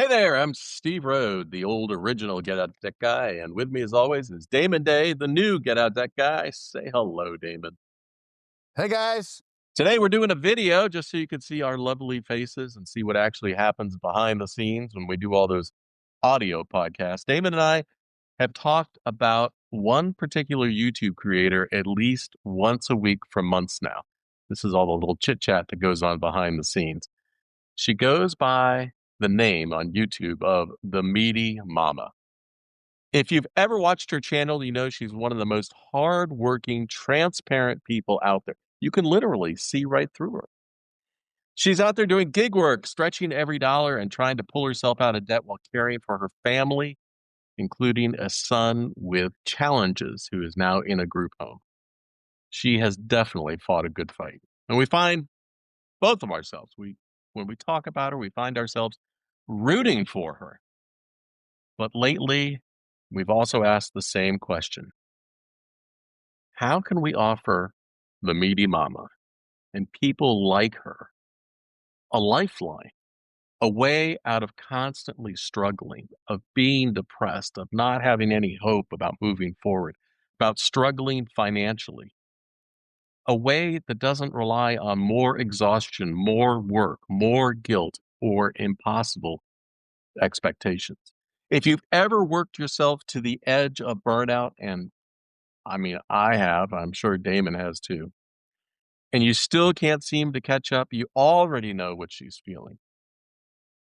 Hey there, I'm Steve Rode, the old original Get Out Deck guy, and with me as always is Damon Day, the new Get Out Deck guy. Say hello, Damon. Hey guys. Today we're doing a video just so you can see our lovely faces and see what actually happens behind the scenes when we do all those audio podcasts. Damon and I have talked about one particular YouTube creator at least once a week for months now. This is all the little chit chat that goes on behind the scenes. She goes by the name on YouTube of the Meaty Mama. If you've ever watched her channel, you know she's one of the most hardworking, transparent people out there. You can literally see right through her. She's out there doing gig work, stretching every dollar and trying to pull herself out of debt while caring for her family, including a son with challenges who is now in a group home. She has definitely fought a good fight. And we find both of ourselves, when we talk about her, we find ourselves rooting for her. But lately, we've also asked the same question. How can we offer the Meaty Mama and people like her a lifeline, a way out of constantly struggling, of being depressed, of not having any hope about moving forward, about struggling financially, a way that doesn't rely on more exhaustion, more work, more guilt, or impossible expectations. If you've ever worked yourself to the edge of burnout, and I mean, I have, I'm sure Damon has too, and you still can't seem to catch up, you already know what she's feeling.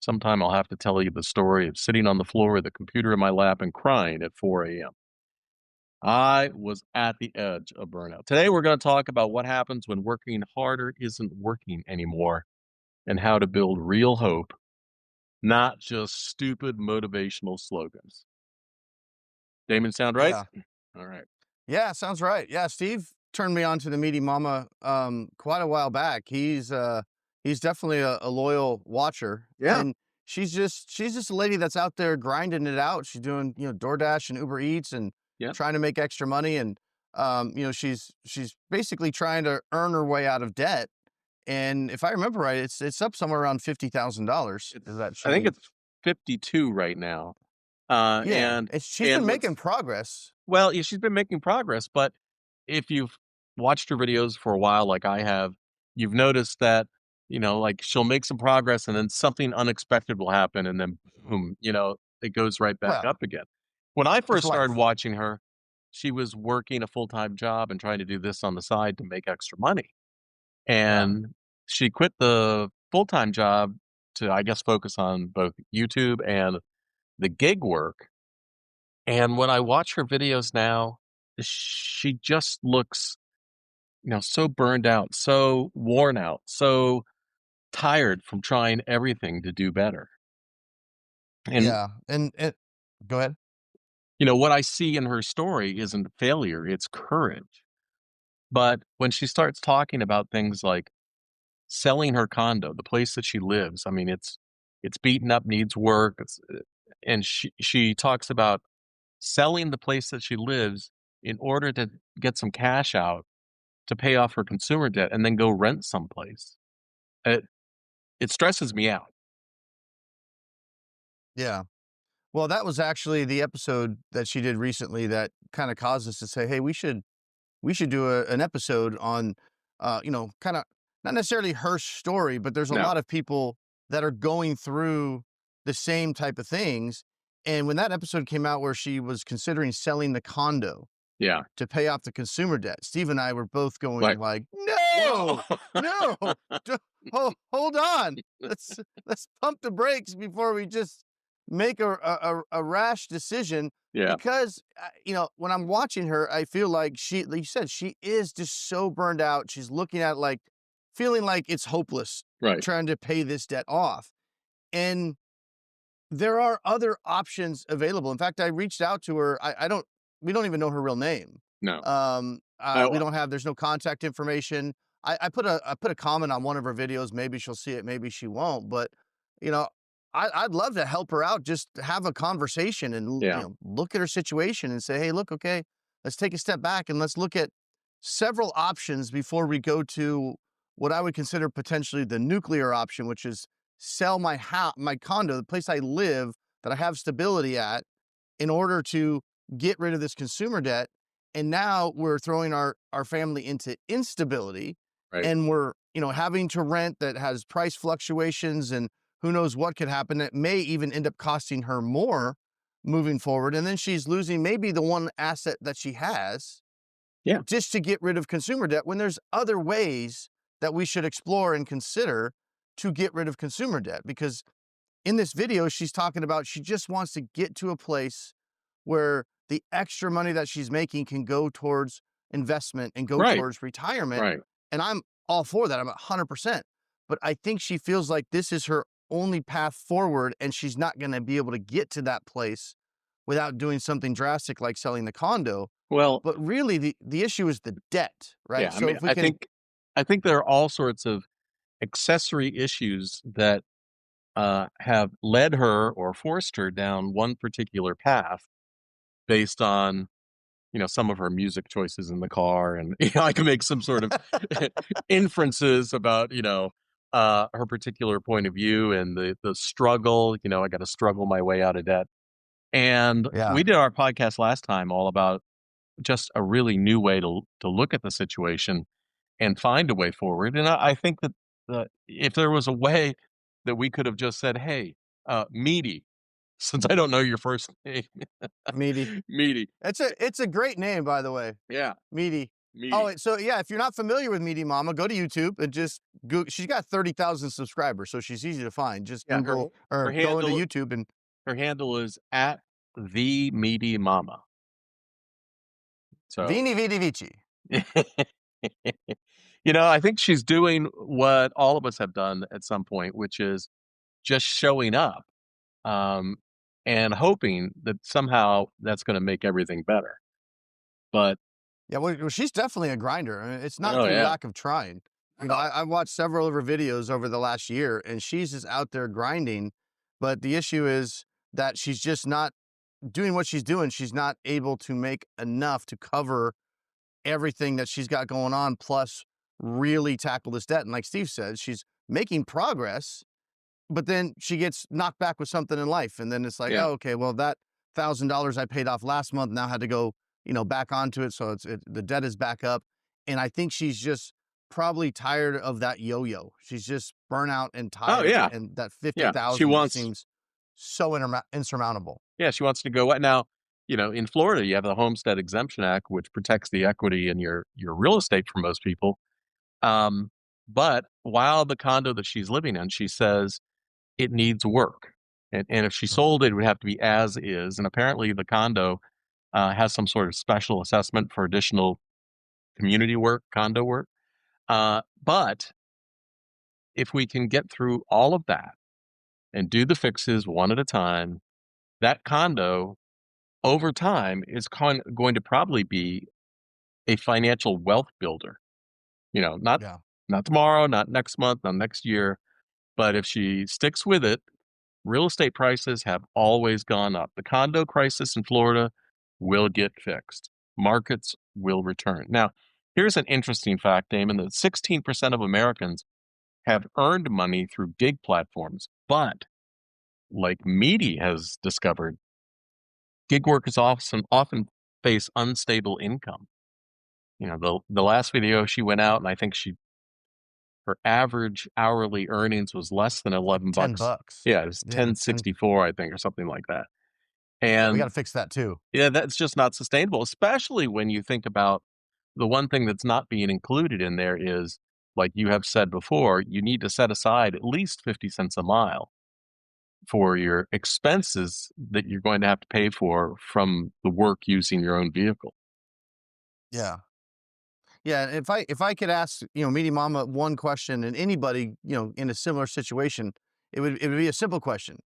Sometime I'll have to tell you the story of sitting on the floor with a computer in my lap and crying at 4 a.m. I was at the edge of burnout. Today, we're going to talk about what happens when working harder isn't working anymore and how to build real hope, not just stupid motivational slogans. Damon, sound right? Yeah. All right. Yeah, sounds right. Yeah, Steve turned me on to the Meaty Mama quite a while back. He's definitely a loyal watcher. Yeah. And she's just a lady that's out there grinding it out. She's doing, DoorDash and Uber Eats and Yep. trying to make extra money and she's basically trying to earn her way out of debt. And if I remember right, it's up somewhere around $50,000 It's that I think she. it's 52 right now. Uh, Yeah, and she's and been what's making progress. well, yeah, she's been making progress, but if you've watched her videos for a while like I have, you've noticed that, like she'll make some progress and then something unexpected will happen and then boom, it goes right back Well, up again. When I it's first started life. watching her, she was working a full-time job and trying to do this on the side to make extra money. Yeah. And she quit the full-time job to, I guess, focus on both YouTube and the gig work. And when I watch her videos now, she just looks, so burned out, so worn out, so tired from trying everything to do better. And, Yeah, and go ahead. what I see in her story isn't failure, it's courage. But when she starts talking about things like selling her condo, the place that she lives, I mean, it's beaten up, needs work, and she talks about selling the place that she lives in order to get some cash out to pay off her consumer debt and then go rent someplace. It it stresses me out. Yeah. Well, that was actually the episode that she did recently that kinda caused us to say, "Hey, we should do an episode on, kinda not necessarily her story, but there's a No. lot of people that are going through the same type of things." And when that episode came out where she was considering selling the condo Yeah. to pay off the consumer debt, Steve and I were both going Like, like, "Whoa." "No, no, do hold on. Let's pump the brakes before we just make a rash decision." Yeah. Because, when I'm watching her, I feel like like you said, she is just so burned out. She's looking at, like feeling like it's hopeless Right. trying to pay this debt off, and there are other options available. In fact, I reached out to her. I don't we don't even know her real name. No. We Oh, don't have there's no contact information. I put a comment on one of her videos. Maybe she'll see it, maybe she won't. But you know, I'd love to help her out. Just have a conversation and yeah. look at her situation and say, hey, look, okay, let's take a step back and let's look at several options before we go to what I would consider potentially the nuclear option, which is sell my house, my condo, the place I live that I have stability at, in order to get rid of this consumer debt. And now we're throwing our family into instability, Right. and we're, having to rent that has price fluctuations, and who knows what could happen. It may even end up costing her more moving forward. And then she's losing maybe the one asset that she has Yeah. just to get rid of consumer debt, when there's other ways that we should explore and consider to get rid of consumer debt. Because in this video, she's talking about she just wants to get to a place where the extra money that she's making can go towards investment and go Right. towards retirement. Right. And I'm all for that. I'm 100%. But I think she feels like this is her only path forward, and she's not going to be able to get to that place without doing something drastic like selling the condo. Well, But really, the issue is the debt, right? yeah, I So mean, if we can, I think there are all sorts of accessory issues that have led her or forced her down one particular path based on, some of her music choices in the car, and I can make some sort of inferences about, her particular point of view and the struggle. I got to struggle my way out of debt. And yeah, we did our podcast last time all about just a really new way to look at the situation and find a way forward. And I think that if there was a way that we could have just said, "Hey, Meaty," since I don't know your first name, Meaty. Meaty, It's a great name, by the way, yeah, Meaty. Oh, Meaty, so yeah, if you're not familiar with Meaty Mama, go to YouTube and just Google. She's got 30,000 subscribers, so she's easy to find. Just yeah. Her Google or her go into handle YouTube and her handle is at the Meaty Mama. So, Vini Vidi Vici. I think she's doing what all of us have done at some point, which is just showing up, um, and hoping that somehow that's gonna make everything better. But Yeah, well, she's definitely a grinder. I mean, it's not oh, through yeah. lack of trying. I've watched several of her videos over the last year, and she's just out there grinding. But the issue is that she's just not doing what she's doing. She's not able to make enough to cover everything that she's got going on, plus really tackle this debt. And like Steve said, she's making progress, but then she gets knocked back with something in life. And then it's like, Yeah. oh, okay, well, that $1,000 I paid off last month now had to go, back onto it. So the debt is back up. And I think she's just probably tired of that yo-yo. She's just burnout and Oh, tired. yeah. And that Yeah. 50,000 just seems so insurmountable. Yeah, she wants to go what now, in Florida, you have the Homestead Exemption Act, which protects the equity in your real estate for most people. Um, but while the condo that she's living in, she says it needs work. And if she Mhm. sold it, it would have to be as is. And apparently the condo has some sort of special assessment for additional community work, condo work. But if we can get through all of that and do the fixes one at a time, that condo over time is going to probably be a financial wealth builder. Not Yeah. not tomorrow, not next month, not next year, but if she sticks with it, real estate prices have always gone up. The condo crisis in Florida will get fixed. Markets will return. Now, here's an interesting fact, Damon, that 16% of Americans have earned money through gig platforms, but like Meaty has discovered, gig workers often face unstable income. The last video she went out, and I think her average hourly earnings was less than Like 11 10 bucks. bucks. Yeah, it was Yeah. 10.64, I think, or something like that. Yeah. We got And to fix that too. yeah, that's just not sustainable, especially when you think about the one thing that's not being included in there is, like you have said before, you need to set aside at least 50 cents a mile for your expenses that you're going to have to pay for from the work using your own vehicle. Yeah. Yeah, if I could ask, Meaty Mama one question, and anybody, in a similar situation, it would be a simple question.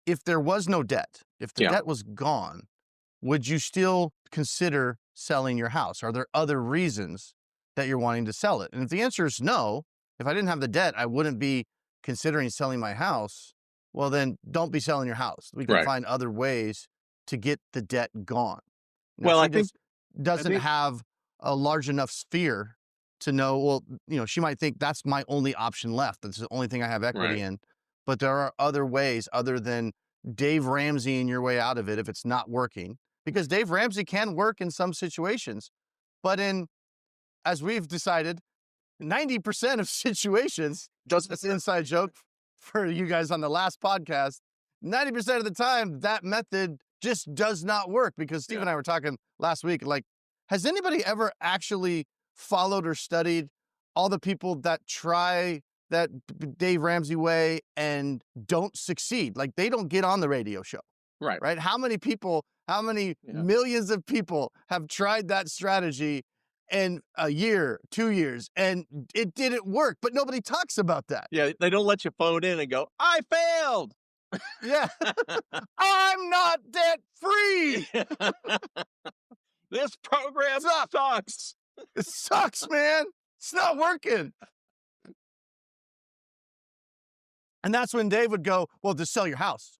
If there was no debt, if the Yeah, debt was gone, would you still consider selling your house? Are there other reasons that you're wanting to sell it? And if the answer is no, if I didn't have the debt, I wouldn't be considering selling my house. Well, then don't be selling your house. We can right. find other ways to get the debt gone. Now, Well, she just I doesn't think have a large enough sphere to know, well, she might think that's my only option left. That's the only thing I have equity right. in. but there are other ways other than Dave Ramseying your way out of it if it's not working. Because Dave Ramsey can work in some situations, but as we've decided, 90% of situations, Doesn't that's an work. inside joke for you guys on the last podcast. 90% of the time, that method just does not work because Steve Yeah. and I were talking last week. Like, has anybody ever actually followed or studied all the people that try that Dave Ramsey way and don't succeed? Like, they don't get on the radio show, Right. right? How many people, how many Yeah. millions of people have tried that strategy in a year, 2 years, and it didn't work, but nobody talks about that. Yeah. They don't let you phone in and go, I failed. Yeah. I'm not debt free. This program Sucks. sucks. It sucks, man. It's not working. And that's when Dave would go, well, just sell your house.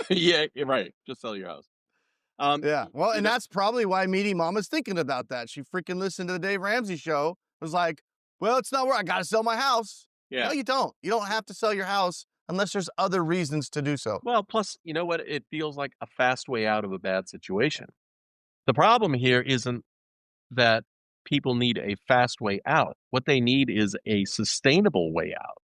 Yeah, you're right. Just sell your house. Yeah. Well, You and know, that's probably why Meaty Mama's thinking about that. She freaking listened to the Dave Ramsey show, was like, well, it's not where I got to sell my house. yeah. No, you don't. You don't have to sell your house unless there's other reasons to do so. Well, plus, you know what? It feels like a fast way out of a bad situation. The problem here isn't that people need a fast way out. What they need is a sustainable way out.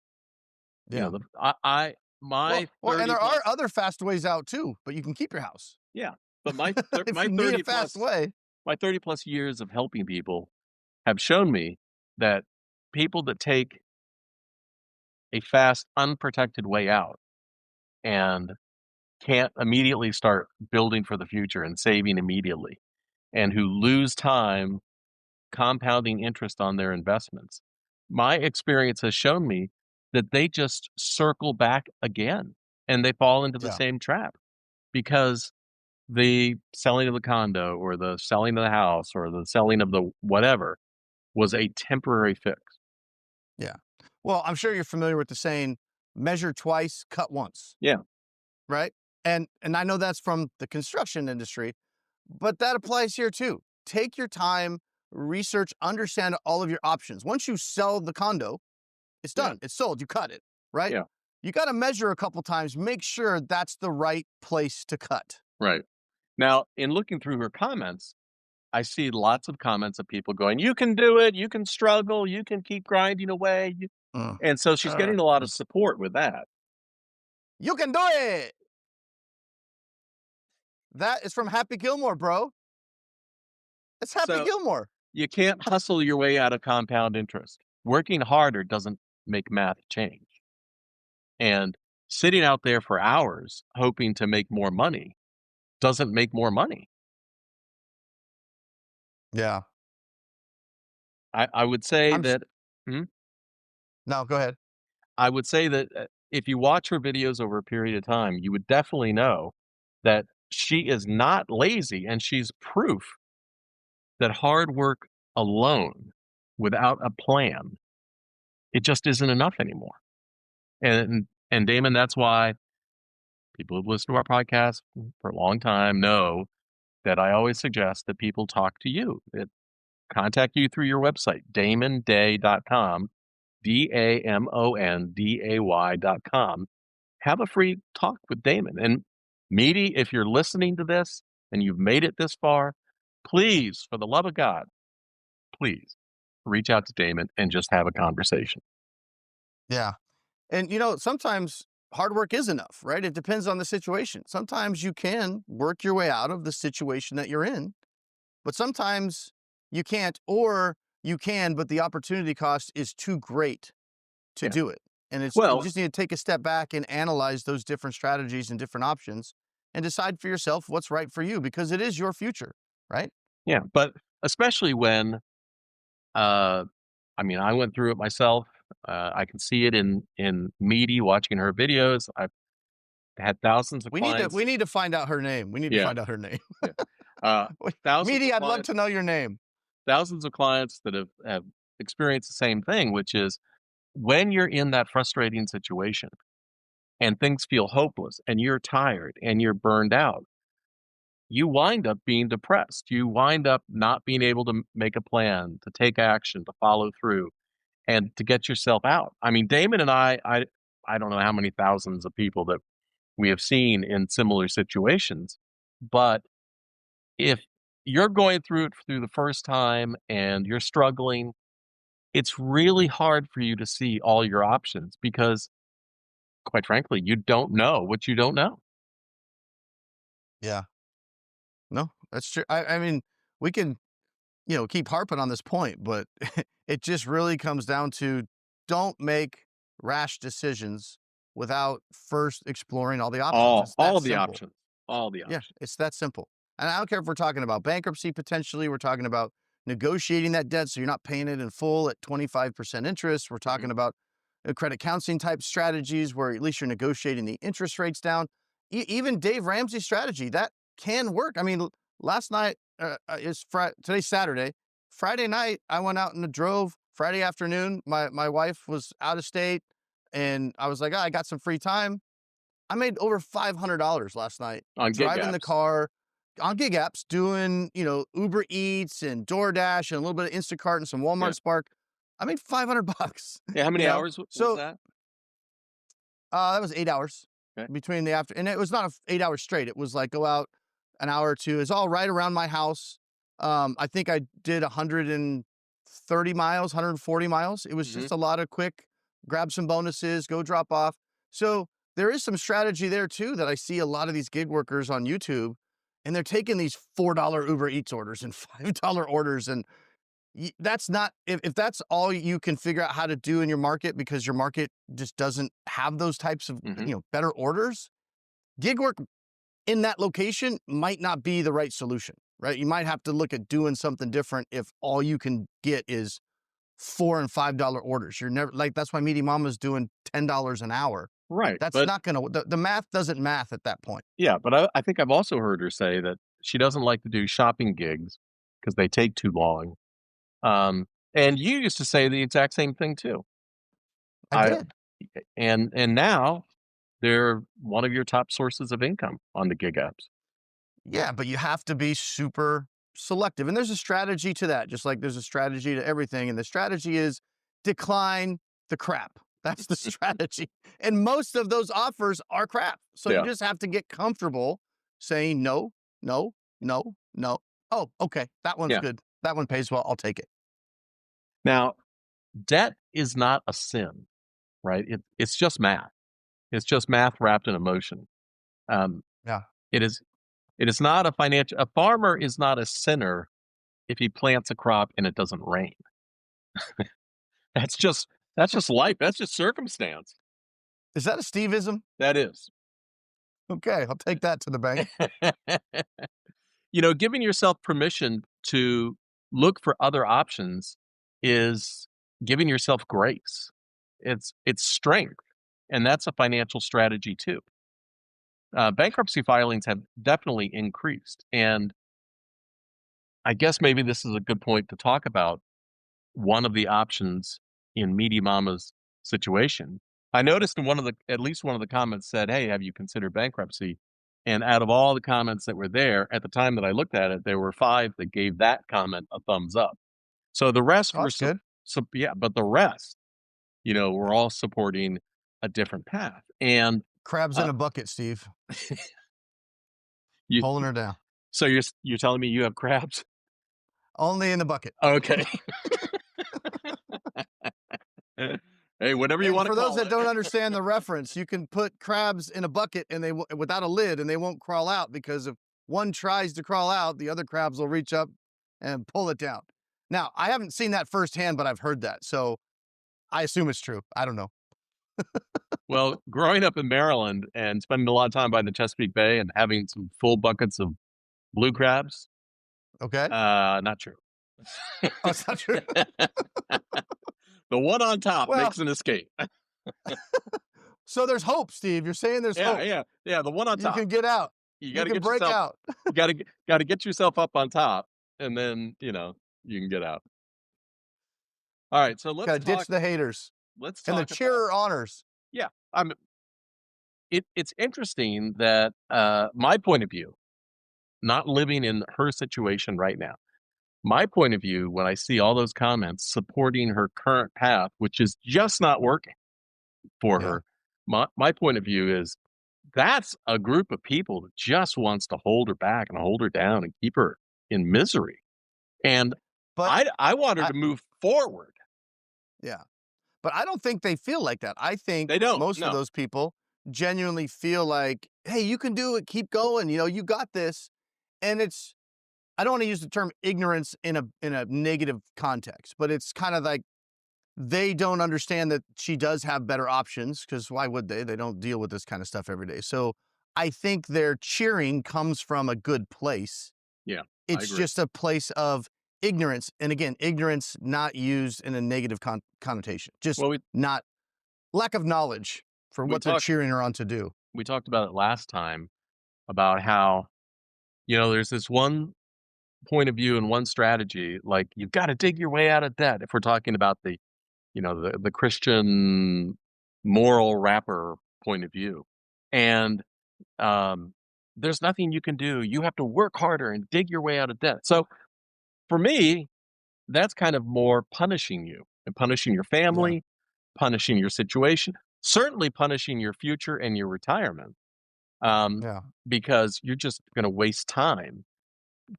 You know, Yeah. my Well, and 30 there are plus, other fast ways out too, but you can keep your house. yeah, but my If my you need a 30 fast plus way. my 30 plus years of helping people have shown me that people that take a fast, unprotected way out and can't immediately start building for the future and saving immediately, and who lose time compounding interest on their investments. My experience has shown me that they just circle back again and they fall into the Yeah. same trap because the selling of the condo or the selling of the house or the selling of the whatever was a temporary fix. Yeah. Well, I'm sure you're familiar with the saying, measure twice, cut once, Yeah. right? And I know that's from the construction industry, but that applies here too. Take your time, research, understand all of your options. Once you sell the condo, it's Yeah. done. It's sold. You cut it, right? Yeah. You got to measure a couple times, make sure that's the right place to cut. Right. Now, in looking through her comments, I see lots of comments of people going, "You can do it. You can struggle. You can keep grinding away." Mm. And so she's getting a lot of Mm. support with that. You can do it. That is from Happy Gilmore, bro. It's Happy So Gilmore. you can't hustle your way out of compound interest. Working harder doesn't make math change. And sitting out there for hours hoping to make more money doesn't make more money. Yeah. I would say I'm s that hmm? No, go ahead. I would say that if you watch her videos over a period of time, you would definitely know that she is not lazy and she's proof that hard work alone without a plan, it just isn't enough anymore. And Damon, that's why people who've listened to our podcast for a long time know that I always suggest that people talk to you, that contact you through your website, damonday.com, DAMONDAY.com. Have a free talk with Damon. And Meaty, if you're listening to this and you've made it this far, please, for the love of God, please reach out to Damon and just have a conversation. Yeah. And sometimes hard work is enough, right? It depends on the situation. Sometimes you can work your way out of the situation that you're in, but sometimes you can't, or you can, but the opportunity cost is too great to Yeah. do it. And you Well, just need to take a step back and analyze those different strategies and different options and decide for yourself what's right for you because it is your future, right? yeah, but especially when, I mean, I went through it myself. I can see it in Meaty watching her videos. I've had thousands of clients. We need to find out her name. We need to Yeah, find out her name. yeah. Uh, thousands Meaty, of I'd love clients, to know your name. thousands of clients that have experienced the same thing, which is when you're in that frustrating situation and things feel hopeless and you're tired and you're burned out, you wind up being depressed. You wind up not being able to make a plan, to take action, to follow through, and to get yourself out. I mean, Damon and I I don't know how many thousands of people that we have seen in similar situations. But if you're going through it through the first time and you're struggling, it's really hard for you to see all your options because, quite frankly, you don't know what you don't know. Yeah. No, that's true. I mean, we can, keep harping on this point, but it just really comes down to don't make rash decisions without first exploring all the options. It's that All the simple. options, all the Yeah, options. it's that simple. And I don't care if we're talking about bankruptcy potentially, we're talking about negotiating that debt so you're not paying it in full at 25% interest. We're Mhm. talking about credit counseling type strategies where at least you're negotiating the interest rates down. Even Dave Ramsey's strategy that can work. I mean, last night today's Saturday. Friday night, I went out and drove. Friday afternoon, my wife was out of state, and I was like, "Ah, I got some free time. I made over $500 last night On gig driving the apps. car on gig apps, doing, Uber Eats and DoorDash and a little bit of Instacart and some Yeah. Walmart Spark. I made $500, Yeah, how many hours was So, that? that was 8 hours Okay. between the after, and it was not 8 hours straight. It was like go out an hour or two. It's all right around my house. I think I did 130 miles, 140 miles. It was Mhm. just a lot of quick, grab some bonuses, go drop off. So there is some strategy there too that I see a lot of these gig workers on YouTube, and they're taking these $4 Uber Eats orders and $5 orders, and that's not if that's all you can figure out how to do in your market because your market just doesn't have those types of Mhm. better orders. Gig work in that location might not be the right solution, right? You might have to look at doing something different if all you can get is $4 and $5 orders. You're never like that's why Meaty Mama's doing $10 an hour. Right, That's but not gonna the math doesn't math at that point. yeah, but I think I've also heard her say that she doesn't like to do shopping gigs because they take too long. Um, and you used to say the exact same thing too. I I did. and now they're one of your top sources of income on the gig apps. Yeah, but you have to be super selective. And there's a strategy to that, just like there's a strategy to everything. And the strategy is decline the crap. That's the strategy. And most of those offers are crap. So you Yeah, just have to get comfortable saying no, no, no, no. Oh, okay. That one's yeah. good. That one pays well. I'll take it. Now, debt is not a sin, right? It's just math. It's just math wrapped in emotion. Um, Yeah. it is it is not a financial. A farmer is not a sinner if he plants a crop and it doesn't rain. That's just that's just life. That's just circumstance. Is that a Steveism? That is. Okay. I'll take that to the bank. Giving yourself permission to look for other options is giving yourself grace. It's strength, and that's a financial strategy too. Bankruptcy filings have definitely increased, and I guess maybe this is a good point to talk about one of the options in Meaty Mama's situation. I noticed in at least one of the comments said, "Hey, have you considered bankruptcy?" And out of all the comments that were there at the time that I looked at it, there were 5 that gave that comment a thumbs up. So the rest Oh, were that's good. yeah, but the rest, were all supporting a different path. And Crabs in uh, a bucket, Steve. you, Pulling her down. so you're telling me you have crabs? Only in the bucket. Okay. Hey, whatever you And want to for those call that it. don't understand the reference, you can put crabs in a bucket and without a lid, and they won't crawl out because if one tries to crawl out, the other crabs will reach up and pull it down. Now, I haven't seen that firsthand, but I've heard that, so I assume it's true. I don't know. Well, growing up in Maryland and spending a lot of time by the Chesapeake Bay and having some full buckets of blue crabs, Okay, not true. oh, it's not true. The one on top Well, makes an escape. so there's hope, Steve. You're saying there's Yeah, hope. yeah, yeah. The one on You top. can get out. You got You to can get break yourself. out. Got to get yourself up on top, and then you can get out. All right, so Got to ditch the haters Let's and the talk about cheerer honors. yeah. It's interesting that my point of view, not living in her situation right now. My point of view, when I see all those comments supporting her current path, which is just not working for Yeah. her, my point of view is that's a group of people that just wants to hold her back and hold her down and keep her in misery. And But I want her I to move forward. yeah. But I don't think they feel like that. I think They don't. most of No. those people genuinely feel like, "Hey, you can do it. Keep going. You got this." And it's I don't want to use the term ignorance in a negative context, but it's kind of like they don't understand that she does have better options because why would they? They don't deal with this kind of stuff every day. So I think their cheering comes from a good place. Yeah, I It's agree. just a place of ignorance. And again, ignorance not used in a negative connotation, just Well, we not lack of knowledge for we what they're talked cheering her on to do. we talked about it last time about how, there's this one point of view and one strategy, like you've got to dig your way out of debt. If we're talking about the Christian moral wrapper point of view. And um, there's nothing you can do. You have to work harder and dig your way out of debt. So for me, that's kind of more punishing you and punishing your Yeah. family, punishing your situation, certainly punishing your future and your retirement, um, Yeah. because you're just going to waste time.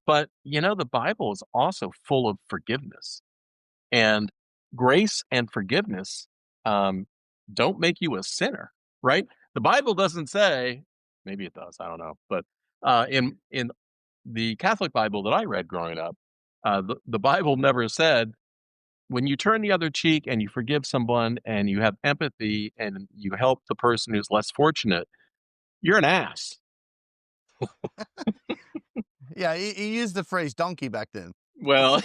But the Bible is also full of forgiveness. And grace and forgiveness, um, don't make you a sinner, right? The Bible doesn't say, maybe it does, I don't know, but in the Catholic Bible that I read growing up, the Bible never said when you turn the other cheek and you forgive someone and you have empathy and you help the person who's less fortunate, you're an ass. Yeah. He used the phrase donkey back then. Well,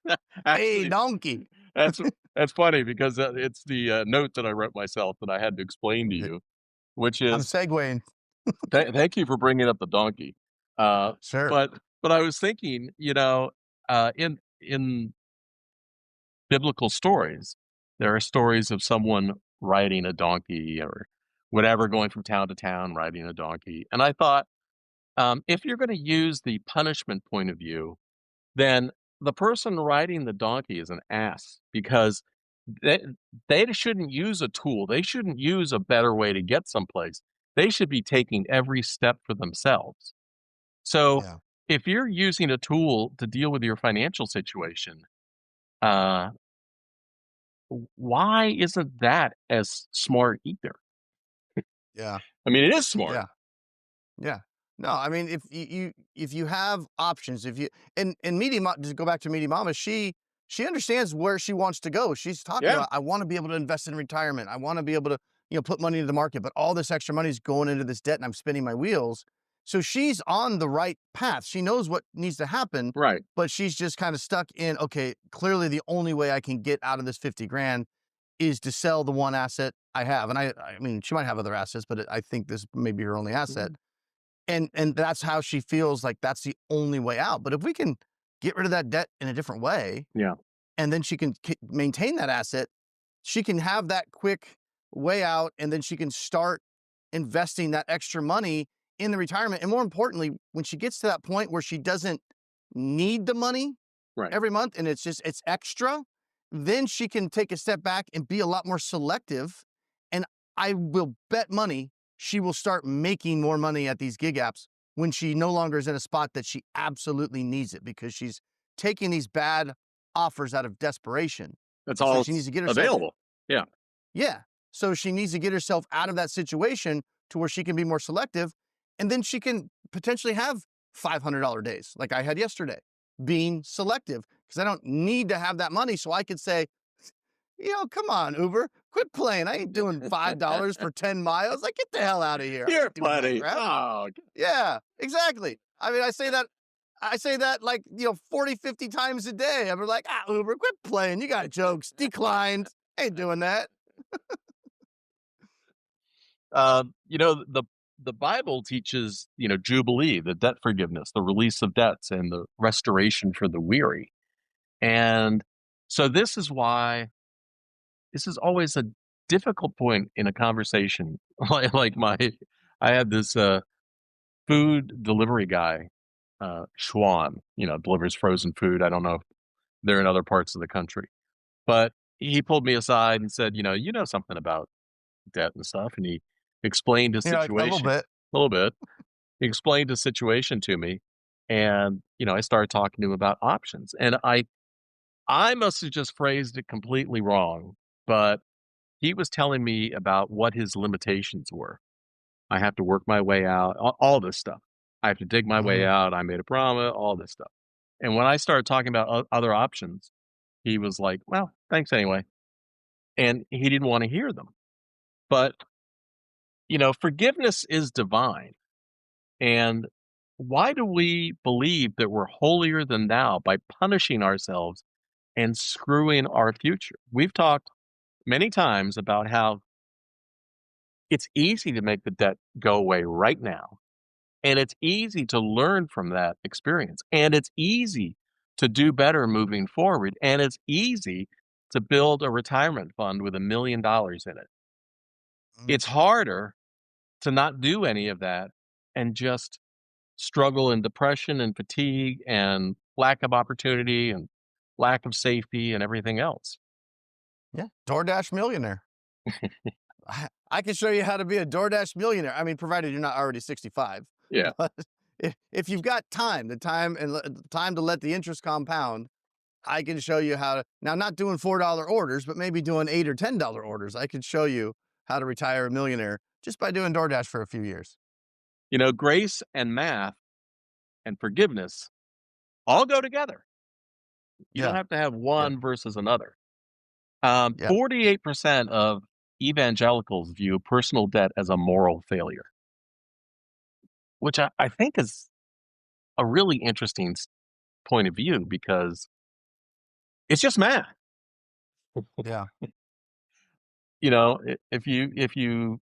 Hey, actually, donkey. that's that's funny because it's the note that I wrote myself that I had to explain to you, which I'm is segueing. thank you for bringing up the donkey. Uh, Sure. but I was thinking, in biblical stories, there are stories of someone riding a donkey or whatever, going from town to town riding a donkey. And I thought, if you're going to use the punishment point of view, then the person riding the donkey is an ass because they, they shouldn't use a tool. They shouldn't use a better way to get someplace. They should be taking every step for themselves. So Yeah. if you're using a tool to deal with your financial situation, uh, why isn't that as smart either? Yeah. I mean, it is smart. Yeah. Yeah. No, I mean, if you have options, if you and Meaty to go back to Meaty Mama, she understands where she wants to go. She's talking Yeah, about, I want to be able to invest in retirement. I want to be able to, put money into the market, but all this extra money is going into this debt and I'm spinning my wheels. So she's on the right path. She knows what needs to happen, right, but she's just kind of stuck in, okay, clearly the only way I can get out of this 50 grand is to sell the one asset I have. And I mean, she might have other assets, but I think this may be her only asset, mhm, and that's how she feels like that's the only way out. But if we can get rid of that debt in a different way, yeah, and then she can maintain that asset, she can have that quick way out, and then she can start investing that extra money in the retirement. And more importantly, when she gets to that point where she doesn't need the money right. every month and it's extra, then she can take a step back and be a lot more selective. And I will bet money she will start making more money at these gig apps when she no longer is in a spot that she absolutely needs it because she's taking these bad offers out of desperation. That's It's all like she needs it's to get herself, available. Yeah, yeah. So she needs to get herself out of that situation to where she can be more selective. And then she can potentially have $500 days like I had yesterday, being selective because I don't need to have that money. So I could say, come on, Uber, quit playing. I ain't doing $5 for 10 miles. Like, get the hell out of here. I you're ain't doing that funny. crap. Oh, Yeah, exactly. I mean, I say that like, 40, 50 times a day. I'm like, Uber, quit playing. You got jokes. Declined. Ain't doing that. the Bible teaches, jubilee, the debt forgiveness, the release of debts, and the restoration for the weary. And so this is always a difficult point in a conversation. I had this food delivery guy, Schwan, delivers frozen food. I don't know if they're in other parts of the country, but he pulled me aside and said, you know something about debt and stuff, and he explained his You're like, "A little situation bit." a little bit. He explained his situation to me, and, I started talking to him about options, and I must have just phrased it completely wrong, but he was telling me about what his limitations were. I have to work my way out, all this stuff. I have to dig my way Mhm. out, I made a promise, all this stuff. And when I started talking about other options, he was like, "Well, thanks anyway." And he didn't wanna hear them. But, forgiveness is divine. And why do we believe that we're holier than thou by punishing ourselves and screwing our future? We've talked many times about how it's easy to make the debt go away right now. And it's easy to learn from that experience. And it's easy to do better moving forward. And it's easy to build a retirement fund with $1 million in it. Mm. It's harder to not do any of that and just struggle in depression and fatigue and lack of opportunity and lack of safety and everything else. Yeah, DoorDash millionaire. I can show you how to be a DoorDash millionaire. I mean, provided you're not already 65. Yeah. But if you've got time, the time and time to let the interest compound, I can show you how to now not doing $4 orders, but maybe doing $8 or $10 orders. I can show you how to retire a millionaire just by doing DoorDash for a few years. Grace and math and forgiveness all go together. You don't Yeah. have to have Yeah. one versus another. Yeah. 48% of evangelicals view personal debt as a moral failure, which I think is a really interesting point of view because it's just math. Yeah. If you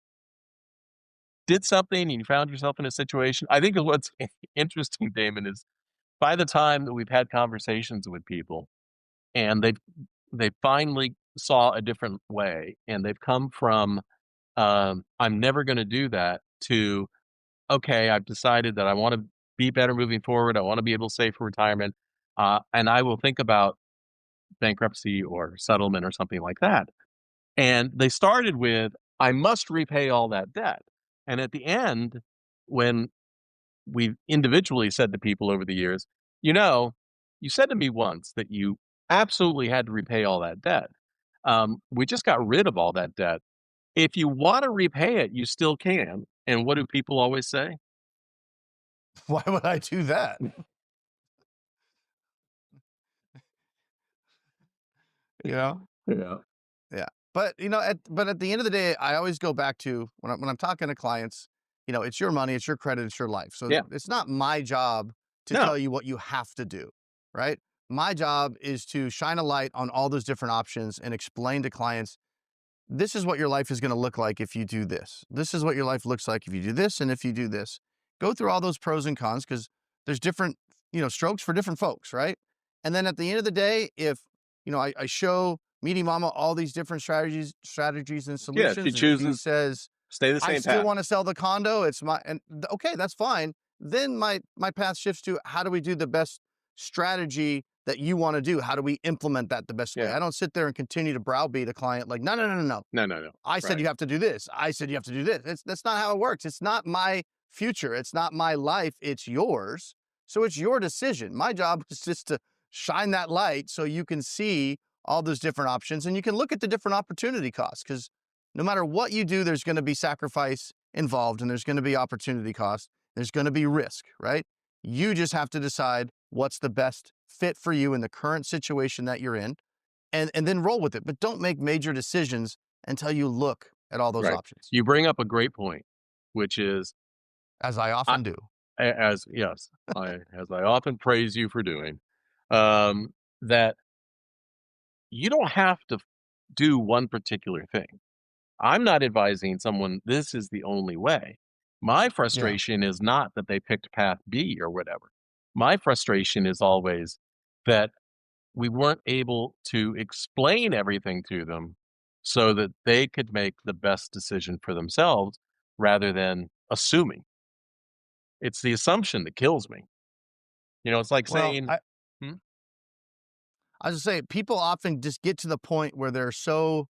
did something and you found yourself in a situation, I think what's interesting, Damon, is by the time that we've had conversations with people and they finally saw a different way and they've come from I'm never going to do that to okay, I've decided that I want to be better moving forward. I want to be able to save for retirement, and I will think about bankruptcy or settlement or something like that. And they started with, I must repay all that debt. And at the end, when we've individually said to people over the years, you know, you said to me once that you absolutely had to repay all that debt. We just got rid of all that debt. If you want to repay it, you still can. And what do people always say? Why would I do that? You know? Yeah. Yeah. But at the end of the day, I always go back to when I'm talking to clients, it's your money, it's your credit, it's your life. So Yeah. it's not my job to No. tell you what you have to do, right? My job is to shine a light on all those different options and explain to clients this is what your life is going to look like if you do this. This is what your life looks like if you do this and if you do this. Go through all those pros and cons because there's different, strokes for different folks, right? And then at the end of the day, if I show Meaty Mama all these different strategies and Yeah. She solutions, and she chooses says, stay the I same still path. want to sell the condo. It's my okay, that's fine. Then my path shifts to how do we do the best strategy that you want to do? How do we implement that the best way? Yeah. I don't sit there and continue to browbeat a client like, no, no, no, no, no. No, no, no. I said Right. you have to do this. I said you have to do this. That's not how it works. It's not my future. It's not my life. It's yours. So it's your decision. My job is just to shine that light so you can see all those different options and you can look at the different opportunity costs because no matter what you do, there's going to be sacrifice involved and there's going to be opportunity cost. There's going to be risk, right? You just have to decide what's the best fit for you in the current situation that you're in and then roll with it. But don't make major decisions until you look at all those Right. options, You bring up a great point, which is as I I often do. as yes, as I often praise you for doing, um, that you don't have to do one particular thing. I'm not advising someone this is the only way. My Yeah. frustration is not that they picked path B or whatever. My frustration is always that we weren't able to explain everything to them so that they could make the best decision for themselves rather than assuming. It's the assumption that kills me. It's like Well, saying, "Hmm? I was just say people often just get to the point where they're so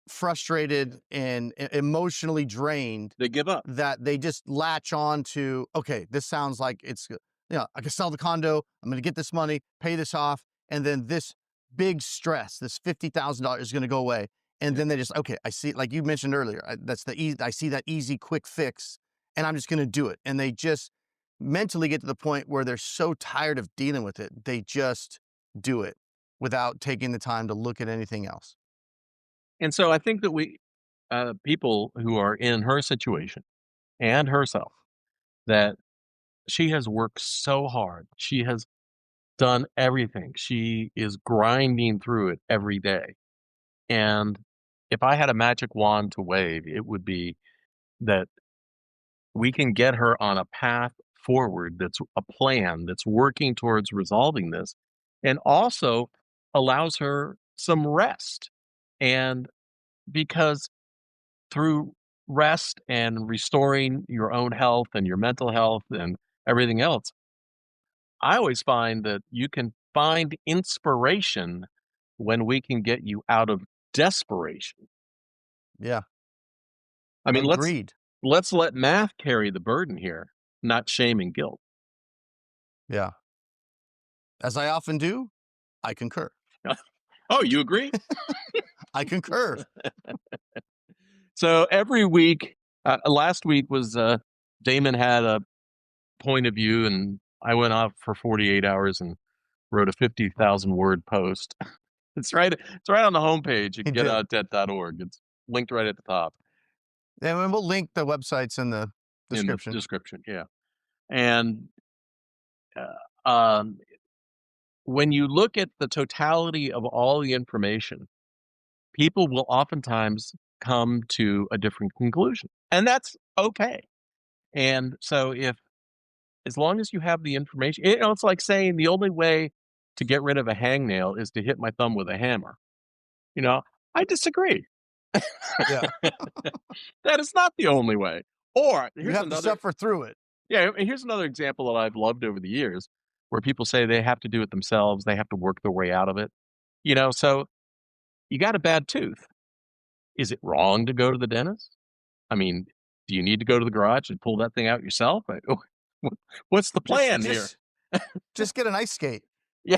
frustrated and emotionally drained They give up. that they just latch on to, okay, this sounds like it's, I can sell the condo, I'm going to get this money, pay this off, and then this big stress, this $50,000 is going to go away. And Yeah. then they just, okay, I see, like you mentioned earlier, that's the easy, I see that easy, quick fix, and I'm just going to do it. And they just mentally get to the point where they're so tired of dealing with it, they just do it without taking the time to look at anything else. And so I think that people who are in her situation and herself, that she has worked so hard. She has done everything. She is grinding through it every day. And if I had a magic wand to wave, it would be that we can get her on a path forward that's a plan that's working towards resolving this and also allows her some rest. And because through rest and restoring your own health and your mental health and everything else, I always find that you can find inspiration when we can get you out of desperation. Yeah, I mean, agreed. let's let math carry the burden here, not shame and guilt. Yeah. As I often do, I concur. Oh, you agree? I concur. So every week, last week was Damon had a point of view, and I went off for 48 hours and wrote a 50,000 word post. It's right on the homepage at He did. getoutthat.org. It's linked right at the top And we'll link the websites in the in the description. description. Yeah. And um, when you look at the totality of all the information, people will oftentimes come to a different conclusion. And that's okay. And so as long as you have the information, it's like saying the only way to get rid of a hangnail is to hit my thumb with a hammer. You know, I disagree. Yeah. That is not the only way. Or You here's have to another suffer through it. yeah, and here's another example that I've loved over the years where people say they have to do it themselves, they have to work their way out of it. So you got a bad tooth. Is it wrong to go to the dentist? I mean, do you need to go to the garage and pull that thing out yourself? What's the Just plan here? just just get an ice skate. Yeah.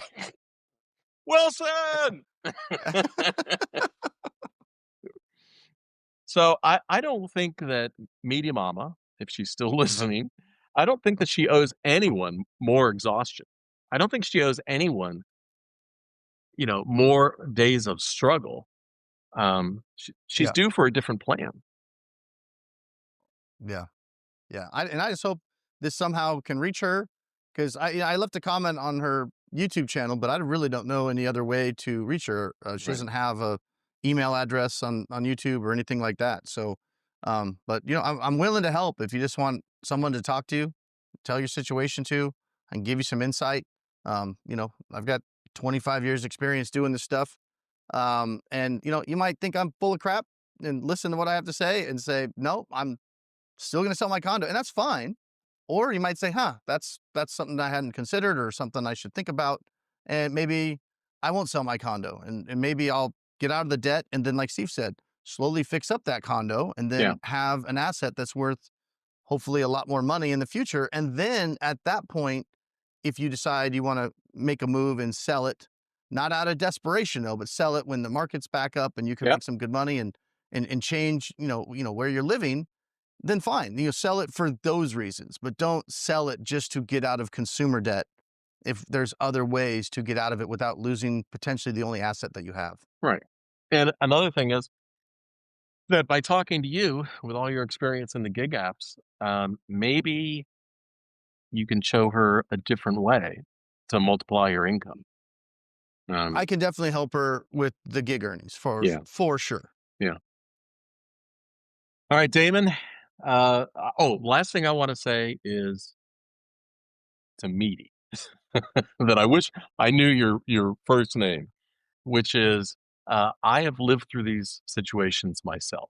Wilson! So I don't think that Meaty Mama, if she's still listening, I don't think that she owes anyone more exhaustion. I don't think she owes anyone, more days of struggle. She's Yeah. due for a different plan. Yeah. Yeah, I just hope this somehow can reach her, because I left a comment on her YouTube channel, but I really don't know any other way to reach her. She Right. doesn't have a email address on YouTube or anything like that. So, but I'm willing to help if you just want someone to talk to you, tell your situation to, and give you some insight. I've got 25 years experience doing this stuff. And you might think I'm full of crap and listen to what I have to say and say, no, I'm still going to sell my condo, and that's fine. Or you might say, huh, that's something I hadn't considered or something I should think about. And maybe I won't sell my condo, and maybe I'll get out of the debt. And then, like Steve said, slowly fix up that condo and Yeah. then have an asset that's worth hopefully a lot more money in the future. And then at that point, if you decide you want to make a move and sell it, not out of desperation though, but sell it when the market's back up and you can Yep. make some good money and change, where you're living, then fine. Sell it for those reasons, but don't sell it just to get out of consumer debt if there's other ways to get out of it without losing potentially the only asset that you have. Right. And another thing is that by talking to you with all your experience in the gig apps, maybe you can show her a different way to multiply your income. I Um, can definitely help her with the gig earnings yeah, for sure. yeah. All right, Damon. Last thing I want to say is to Meaty that I wish I knew your first name, which is I have lived through these situations myself.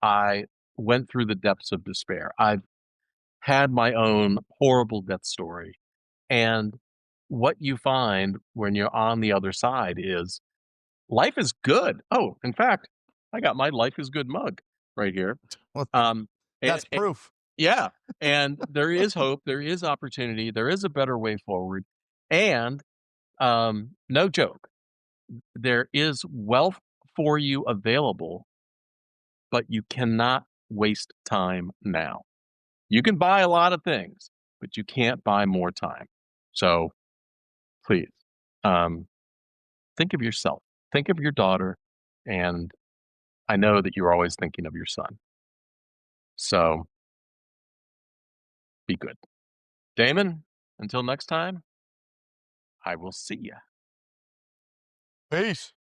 I went through the depths of despair. I've had my own horrible death story. And what you find when you're on the other side is life is good. Oh, in fact, I got my life is good mug right here. Well, Um, that's and proof. yeah, and there is hope, there is opportunity, there is a better way forward, and, no joke, there is wealth for you available, but you cannot waste time now. You can buy a lot of things, but you can't buy more time. So, please, um, think of yourself, think of your daughter, and I know that you're always thinking of your son. So, be good. Damon, until next time, I will see ya. Peace.